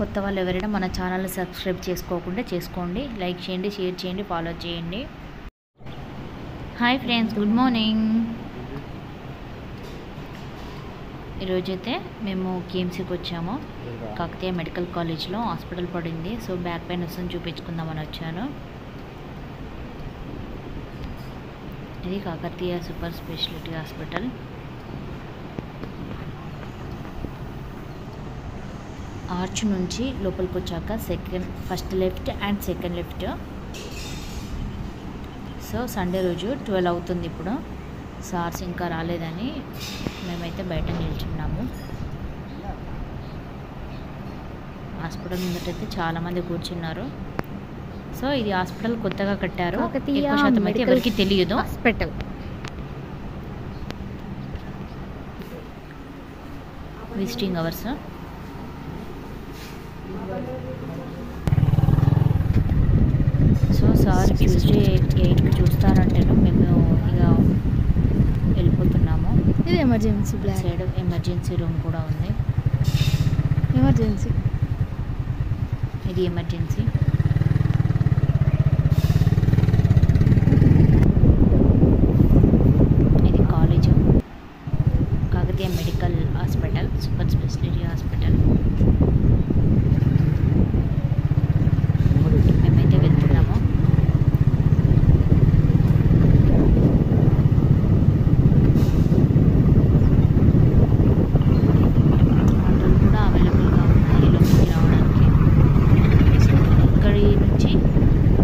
కొత్త వాళ్ళు ఎవరైనా మన ఛానల్ని సబ్స్క్రైబ్ చేసుకోకుండా చేసుకోండి. లైక్ చేయండి, షేర్ చేయండి, ఫాలో చేయండి. Hi friends, good morning. ఈరోజైతే మేము కేఎంసీకి వచ్చాము. కాకతీయ మెడికల్ కాలేజ్లో హాస్పిటల్ పడింది. సో బ్యాక్ పెయిన్ వస్తుంది, చూపించుకుందామని వచ్చాను. ఇది Kakatiya super speciality hospital. Arch నుంచి లోపలికి వచ్చాక first left and second left. So Sunday రోజు 12 అవుతుంది. ఇప్పుడు సార్స్ ఇంకా రాలేదని మేమైతే బయట నిల్చున్నాము. హాస్పిటల్ ముందటైతే చాలామంది కూర్చున్నారు. సో ఇది హాస్పిటల్ కొత్తగా కట్టారు, ఎక్కువ శాతం అయితే ఎవరికి తెలియదు. Hospital visiting hours. So sir Tuesday 8కి చూస్తారంటేను మేము ఇక వెళ్ళిపోతున్నాము. ఇది ఎమర్జెన్సీ సైడ్ ఎమర్జెన్సీ రూమ్ కూడా ఉంది. ఎమర్జెన్సీ ఇది ఎమర్జెన్సీ. ఇది college, Kakatiya medical hospital, super speciality hospital. మేమైతే వెళ్తున్నాము. ఆటోలు కూడా అవైలబుల్గా ఉన్నాయి లోపలికి రావడానికి. ఇక్కడి నుంచి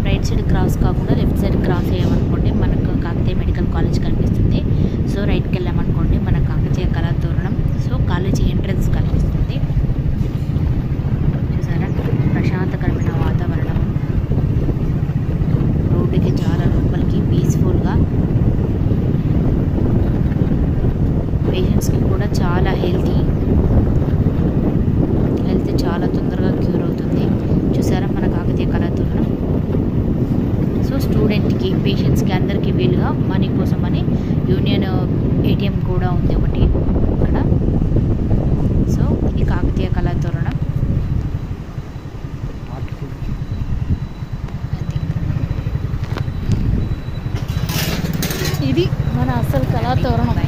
రైట్ సైడ్ క్రాస్ కాకుండా లెఫ్ట్ సైడ్ క్రాస్ అయ్యామనుకోండి మనకు కాకతీయ మెడికల్ కాలేజ్ కనిపిస్తుంది. సో రైట్కి వెళ్ళామనుకోండి మన Kakatiya Kalathoranam. So college entrance కనిపిస్తుంది. చూసారా, ప్రశాంతకరమైన వాతావరణం. రోడ్డుకి చాలా లోపలికి పీస్ఫుల్గా. పేషెంట్స్కి కూడా చాలా హెల్త్ చాలా తొందరగా క్యూర్ అవుతుంది. చూసారా మన కాకతీయ కళాతోరణం. సో స్టూడెంట్కి, పేషెంట్స్కి అందరికీ వీలుగా మనీ కోసం అని యూనియన్ ఏటీఎం కూడా ఉంది ఒకటి అక్కడ. సో ఇది కాకతీయ కళాతోరణం. ఇది మన అసలు కళాతోరణం.